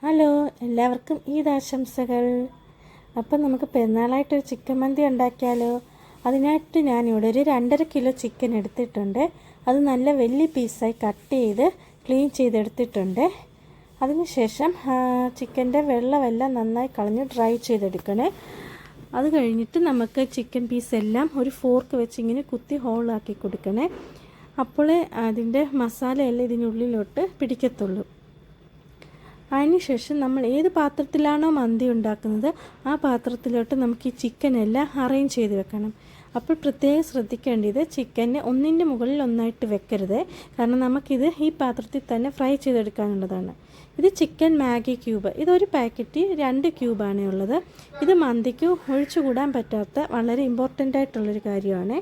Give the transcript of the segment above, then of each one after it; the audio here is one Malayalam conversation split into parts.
ഹലോ, എല്ലാവർക്കും ഈദാശംസകൾ. അപ്പം നമുക്ക് പെരുന്നാളായിട്ടൊരു ചിക്കൻ മന്തി ഉണ്ടാക്കിയാലോ? അതിനായിട്ട് ഞാനിവിടെ ഒരു 2.5 കിലോ ചിക്കൻ എടുത്തിട്ടുണ്ട്. അത് നല്ല വലിയ പീസായി കട്ട് ചെയ്ത് ക്ലീൻ ചെയ്തെടുത്തിട്ടുണ്ട്. അതിനുശേഷം ചിക്കൻ്റെ വെള്ളമെല്ലാം നന്നായി കളഞ്ഞ് ഡ്രൈ ചെയ്തെടുക്കണേ. അത് കഴിഞ്ഞിട്ട് നമുക്ക് ചിക്കൻ പീസെല്ലാം ഒരു ഫോർക്ക് വെച്ച് ഇങ്ങനെ കുത്തി ഹോളാക്കി കൊടുക്കണേ. അപ്പോഴേ അതിൻ്റെ മസാലയെല്ലാം ഇതിനുള്ളിലോട്ട് പിടിക്കത്തുള്ളൂ. അതിനുശേഷം നമ്മൾ ഏത് പാത്രത്തിലാണോ മന്തി ഉണ്ടാക്കുന്നത് ആ പാത്രത്തിലോട്ട് നമുക്ക് ഈ ചിക്കനെല്ലാം അറേഞ്ച് ചെയ്ത് വെക്കണം. അപ്പോൾ പ്രത്യേകം ശ്രദ്ധിക്കേണ്ടത് ചിക്കനെ ഒന്നിൻ്റെ മുകളിൽ ഒന്നായിട്ട് വെക്കരുത്, കാരണം നമുക്കിത് ഈ പാത്രത്തിൽ തന്നെ ഫ്രൈ ചെയ്തെടുക്കാനുള്ളതാണ്. ഇത് ചിക്കൻ മാഗി ക്യൂബ്, ഇതൊരു പാക്കറ്റ് 2 ക്യൂബാണ് ഉള്ളത്. ഇത് മന്തിക്ക് ഒഴിച്ചുകൂടാൻ പറ്റാത്ത വളരെ ഇമ്പോർട്ടൻ്റ് ആയിട്ടുള്ളൊരു കാര്യമാണ്.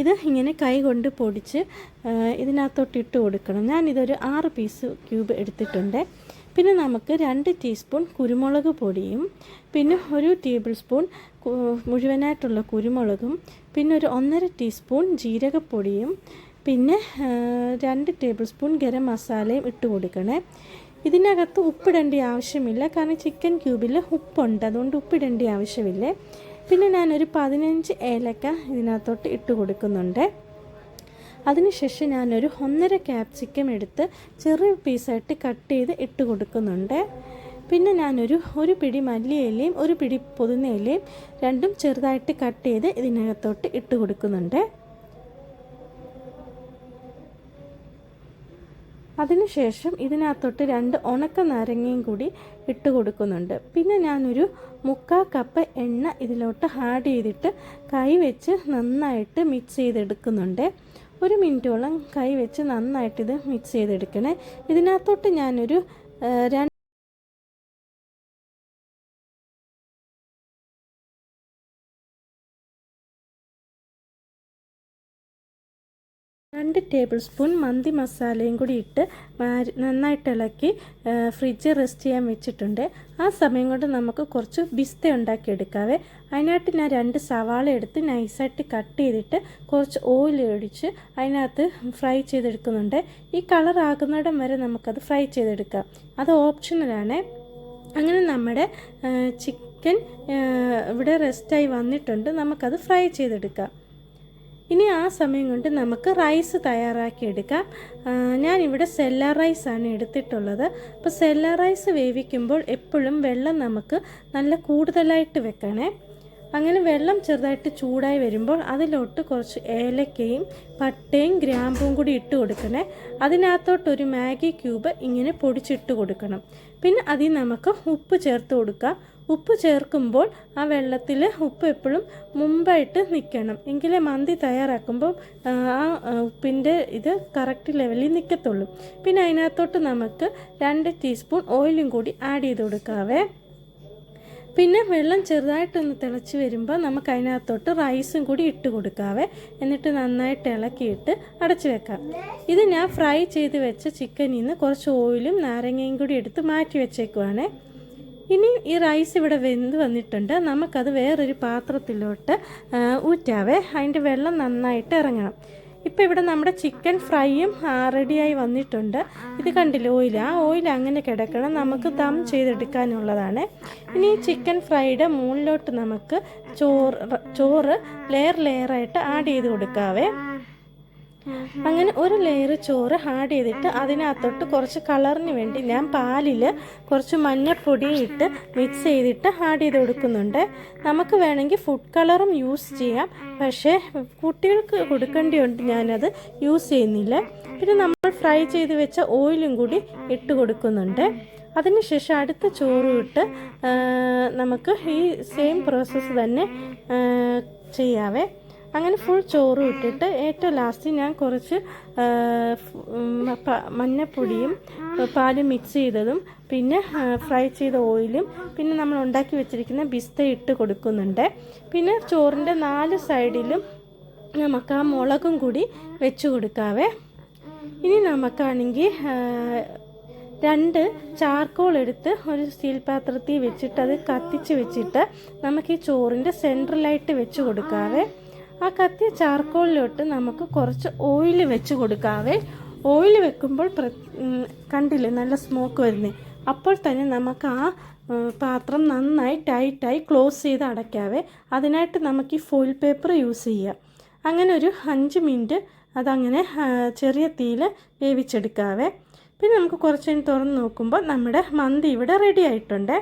ഇത് ഇങ്ങനെ കൈ കൊണ്ട് പൊടിച്ച് ഇതിനകത്തോട്ട് ഇട്ട് കൊടുക്കണം. ഞാനിതൊരു 6 പീസ് ക്യൂബ് എടുത്തിട്ടുണ്ട്. പിന്നെ നമുക്ക് 2 ടീസ്പൂൺ കുരുമുളക് പൊടിയും, പിന്നെ 1 ടേബിൾ സ്പൂൺ മുഴുവനായിട്ടുള്ള കുരുമുളകും, പിന്നെ ഒരു 1.5 ടീസ്പൂൺ ജീരകപ്പൊടിയും, പിന്നെ 2 ടേബിൾ സ്പൂൺ ഗരം മസാലയും ഇട്ട് കൊടുക്കണേ. ഇതിനകത്ത് ഉപ്പിടേണ്ട ആവശ്യമില്ല, കാരണം ചിക്കൻ ക്യൂബിൽ ഉപ്പുണ്ട്, അതുകൊണ്ട് ഉപ്പിടേണ്ട ആവശ്യമില്ല. പിന്നെ ഞാനൊരു 15 ഏലക്ക ഇതിനകത്തോട്ട് ഇട്ട് കൊടുക്കുന്നുണ്ട്. അതിനുശേഷം ഞാനൊരു 1.5 ക്യാപ്സിക്കം എടുത്ത് ചെറിയ പീസായിട്ട് കട്ട് ചെയ്ത് ഇട്ട് കൊടുക്കുന്നുണ്ട്. പിന്നെ ഒരു പിടി മല്ലിയിലയും 1 പിടി പുതിനയിലയും രണ്ടും ചെറുതായിട്ട് കട്ട് ചെയ്ത് ഇതിനകത്തോട്ട് ഇട്ട് കൊടുക്കുന്നുണ്ട്. അതിനുശേഷം ഇതിനകത്തോട്ട് 2 ഉണക്ക നാരങ്ങയും കൂടി ഇട്ട് കൊടുക്കുന്നുണ്ട്. പിന്നെ ഞാനൊരു 3/4 കപ്പ് എണ്ണ ഇതിലോട്ട് ആഡ് ചെയ്തിട്ട് കൈ വെച്ച് നന്നായിട്ട് മിക്സ് ചെയ്തെടുക്കുന്നുണ്ട്. 1 മിനിറ്റോളം കൈ വെച്ച് നന്നായിട്ടിത് മിക്സ് ചെയ്തെടുക്കണേ. ഇതിനകത്തോട്ട് ഞാനൊരു 2 ടേബിൾ സ്പൂൺ മന്തി മസാലയും കൂടി ഇട്ട് നന്നായിട്ട് ഇളക്കി ഫ്രിഡ്ജിൽ റെസ്റ്റ് ചെയ്യാൻ വെച്ചിട്ടുണ്ട്. ആ സമയം കൊണ്ട് നമുക്ക് കുറച്ച് ബിസ്ത ഉണ്ടാക്കിയെടുക്കാവേ. അതിനായിട്ട് ഞാൻ 2 സവാള എടുത്ത് നൈസായിട്ട് കട്ട് ചെയ്തിട്ട് കുറച്ച് ഓയിൽ ഒഴിച്ച് അതിനകത്ത് ഫ്രൈ ചെയ്തെടുക്കുന്നുണ്ട്. ഈ കളറാകുന്നിടം വരെ നമുക്കത് ഫ്രൈ ചെയ്തെടുക്കാം, അത് ഓപ്ഷണലാണ്. അങ്ങനെ നമ്മുടെ ചിക്കൻ ഇവിടെ റെസ്റ്റായി വന്നിട്ടുണ്ട്, നമുക്കത് ഫ്രൈ ചെയ്തെടുക്കാം. ഇനി ആ സമയം കൊണ്ട് നമുക്ക് റൈസ് തയ്യാറാക്കിയെടുക്കാം. ഞാനിവിടെ സെല്ല റൈസാണ് എടുത്തിട്ടുള്ളത്. അപ്പോൾ സെല്ല റൈസ് വേവിക്കുമ്പോൾ എപ്പോഴും വെള്ളം നമുക്ക് നല്ല കൂടുതലായിട്ട് വെക്കണേ. അങ്ങനെ വെള്ളം ചെറുതായിട്ട് ചൂടായി വരുമ്പോൾ അതിലോട്ട് കുറച്ച് ഏലക്കയും പട്ടയും ഗ്രാമ്പും കൂടി ഇട്ട് കൊടുക്കണേ. അതിനകത്തോട്ടൊരു മാഗി ക്യൂബ് ഇങ്ങനെ പൊടിച്ചിട്ട് കൊടുക്കണം. പിന്നെ അതിൽ നമുക്ക് ഉപ്പ് ചേർത്ത് കൊടുക്കാം. ഉപ്പ് ചേർക്കുമ്പോൾ ആ വെള്ളത്തിൽ ഉപ്പ് എപ്പോഴും മുമ്പായിട്ട് നിൽക്കണം, എങ്കിലേ മന്തി തയ്യാറാക്കുമ്പോൾ ആ ഉപ്പിൻ്റെ ഇത് കറക്റ്റ് ലെവലിൽ നിൽക്കത്തുള്ളൂ. പിന്നെ അതിനകത്തോട്ട് നമുക്ക് 2 ടീസ്പൂൺ ഓയിലും കൂടി ആഡ് ചെയ്ത് കൊടുക്കാവേ. പിന്നെ വെള്ളം ചെറുതായിട്ടൊന്ന് തിളച്ച് വരുമ്പോൾ നമുക്ക് അതിനകത്തോട്ട് റൈസും കൂടി ഇട്ട് കൊടുക്കാവേ. എന്നിട്ട് നന്നായിട്ട് ഇളക്കിയിട്ട് അടച്ചു വെക്കാം. ഇത് ഞാൻ ഫ്രൈ ചെയ്ത് വെച്ച ചിക്കനിൽ നിന്ന് കുറച്ച് ഓയിലും നാരങ്ങയും കൂടി എടുത്ത് മാറ്റി വെച്ചേക്കുവാണേ. ഇനി ഈ റൈസ് ഇവിടെ വെന്ത് വന്നിട്ടുണ്ട്, നമുക്കത് വേറൊരു പാത്രത്തിലോട്ട് ഊറ്റാവേ. അതിൻ്റെ വെള്ളം നന്നായിട്ട് ഇറങ്ങണം. ഇപ്പോൾ ഇവിടെ നമ്മുടെ ചിക്കൻ ഫ്രൈയും റെഡിയായി വന്നിട്ടുണ്ട്. ഇത് കണ്ടില്ലേ ഓയിൽ, ആ ഓയിൽ അങ്ങനെ കിടക്കണം, നമുക്ക് ദം ചെയ്തെടുക്കാനുള്ളതാണ്. ഇനി ഈ ചിക്കൻ ഫ്രൈയുടെ മുകളിലോട്ട് നമുക്ക് ചോറ് ലെയറായിട്ട് ആഡ് ചെയ്ത് കൊടുക്കാവേ. അങ്ങനെ ഒരു ലെയർ ചോറ് ആഡ് ചെയ്തിട്ട് അതിനകത്തോട്ട് കുറച്ച് കളറിന് വേണ്ടി ഞാൻ പാലിൽ കുറച്ച് മഞ്ഞൾപ്പൊടി ഇട്ട് മിക്സ് ചെയ്തിട്ട് ആഡ് ചെയ്ത് കൊടുക്കുന്നുണ്ട്. നമുക്ക് വേണമെങ്കിൽ ഫുഡ് കളറും യൂസ് ചെയ്യാം, പക്ഷേ കുട്ടികൾക്ക് കൊടുക്കേണ്ടതുകൊണ്ട് ഞാനത് യൂസ് ചെയ്യുന്നില്ല. പിന്നെ നമ്മൾ ഫ്രൈ ചെയ്ത് വെച്ച ഓയിലും കൂടി ഇട്ട് കൊടുക്കുന്നുണ്ട്. അതിനുശേഷം അടുത്ത ചോറും ഇട്ട് നമുക്ക് ഈ സെയിം പ്രോസസ്സ് തന്നെ ചെയ്യാവേ. അങ്ങനെ ഫുൾ ചോറും ഇട്ടിട്ട് ഏറ്റവും ലാസ്റ്റ് ഞാൻ കുറച്ച് മഞ്ഞൾപ്പൊടിയും പാലും മിക്സ് ചെയ്തതും പിന്നെ ഫ്രൈ ചെയ്ത ഓയിലും പിന്നെ നമ്മൾ ഉണ്ടാക്കി വെച്ചിരിക്കുന്ന ബിസ്ത ഇട്ട് കൊടുക്കുന്നുണ്ട്. പിന്നെ ചോറിൻ്റെ 4 സൈഡിലും നമുക്ക് ആ മുളകും കൂടി വെച്ച് കൊടുക്കാവേ. ഇനി നമുക്കാണെങ്കിൽ 2 ചാർക്കോൾ എടുത്ത് ഒരു സ്റ്റീൽ പാത്രത്തിൽ വെച്ചിട്ട് അത് കത്തിച്ച് വെച്ചിട്ട് നമുക്ക് ഈ ചോറിൻ്റെ സെൻട്രലായിട്ട് വെച്ച് കൊടുക്കാവേ. ആ കത്തിയ ചാർക്കോളിലോട്ട് നമുക്ക് കുറച്ച് ഓയിൽ വെച്ച് കൊടുക്കാവേ. ഓയിൽ വെക്കുമ്പോൾ കണ്ടില്ലേ നല്ല സ്മോക്ക് വരുന്നത്, അപ്പോൾ തന്നെ നമുക്ക് ആ പാത്രം നന്നായി ടൈറ്റായി ക്ലോസ് ചെയ്ത് അടയ്ക്കാവേ. അതിനായിട്ട് നമുക്ക് ഈ ഫോയിൽ പേപ്പർ യൂസ് ചെയ്യാം. അങ്ങനെ ഒരു 5 മിനിറ്റ് അതങ്ങനെ ചെറിയ തീയിൽ വേവിച്ചെടുക്കാവേ. പിന്നെ നമുക്ക് കുറച്ച് കഴിഞ്ഞ് തുറന്ന് നോക്കുമ്പോൾ നമ്മുടെ മന്തി ഇവിടെ റെഡി ആയിട്ടുണ്ട്.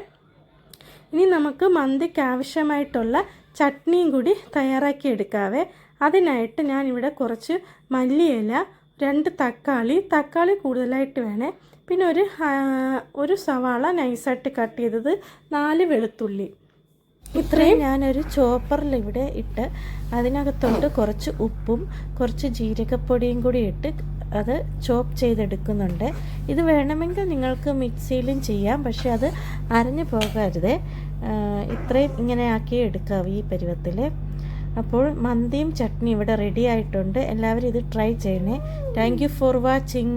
ഇനി നമുക്ക് മന്തിക്ക് ആവശ്യമായിട്ടുള്ള ചട്നിയും കൂടി തയ്യാറാക്കി എടുക്കാവേ. അതിനായിട്ട് ഞാനിവിടെ കുറച്ച് മല്ലിയില, 2 തക്കാളി കൂടുതലായിട്ട് വേണേ, പിന്നെ ഒരു സവാള നൈസായിട്ട് കട്ട് ചെയ്തത്, 4 വെളുത്തുള്ളി, ഇത്രയും ഞാനൊരു ചോപ്പറിൽ ഇവിടെ ഇട്ട് അതിനകത്തോട്ട് കുറച്ച് ഉപ്പും കുറച്ച് ജീരകപ്പൊടിയും കൂടി ഇട്ട് അത് ചോപ്പ് ചെയ്തെടുക്കുന്നുണ്ട്. ഇത് വേണമെങ്കിൽ നിങ്ങൾക്ക് മിക്സിയിലും ചെയ്യാം, പക്ഷേ അത് അരഞ്ഞു പോകരുത്. ഇത്രയും ഇങ്ങനെ ആക്കി എടുക്കാം ഈ പരുവത്തിൽ. അപ്പോൾ മന്തിയും ചട്നി ഇവിടെ റെഡി ആയിട്ടുണ്ട്. എല്ലാവരും ഇത് ട്രൈ ചെയ്യണേ. Thank you for watching.